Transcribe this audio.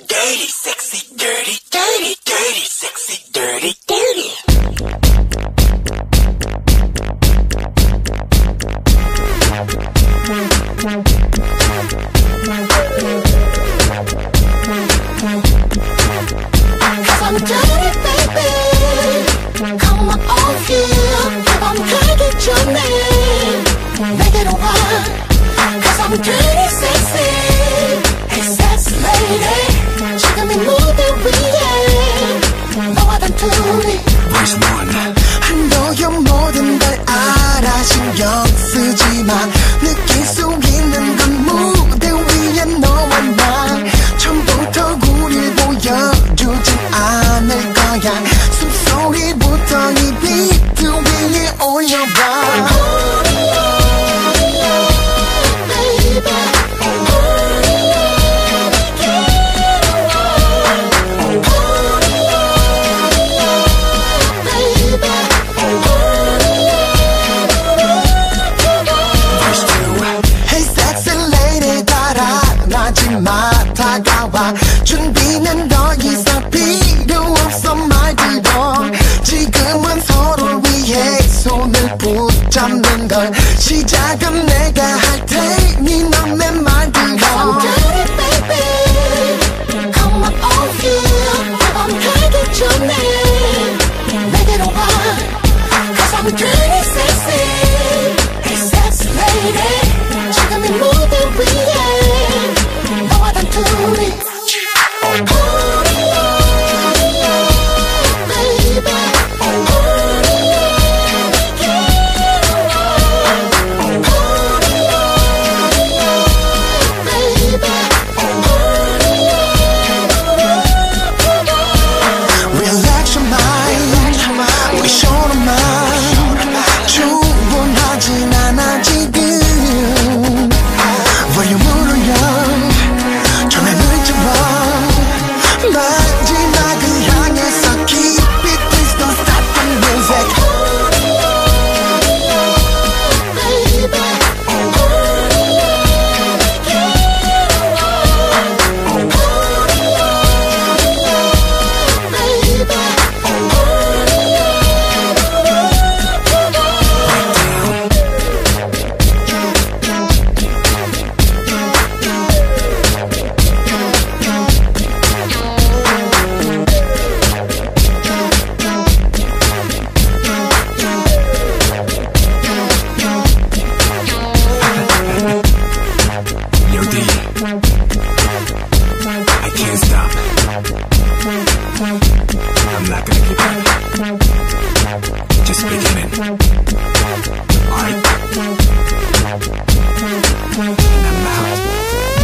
Dirty, sexy, dirty, dirty, dirty, sexy, dirty, dirty. Cause I'm dirty, baby. Come on here. I'm gonna your name. Make it a while. Cause I'm dirty, sexy. Hey, sexy lady. She got me moving weird. No other duty. Verse 1. 너의 모든 걸 알아 신경 쓰지 마. 느낄 수 있는 건 무대 위에 너와 나. 처음부터 우릴 보여주진 않을 거야. 숨소리부터 이 비트 위에 올려봐. 다가와 준비는 더 이상 필요 없어 말 들어. 지금은 서로 위해 손을 붙잡는 걸. 시작은 내가 할 테니 넌 내 말 들어. I'm dirty baby. Come on over here. I'm gonna your name. Make it a while. Cause I'm dirty sexy. Hey sexy lady. She got me moving weird. Relax your mind. 우리 쇼로만 충분하진 않아 지금. 볼륨을 올려. 마지막을 향해서 keep it, please don't stop the music. I can't stop. I'm not gonna keep up. Just beginning. Alright. And I'm out.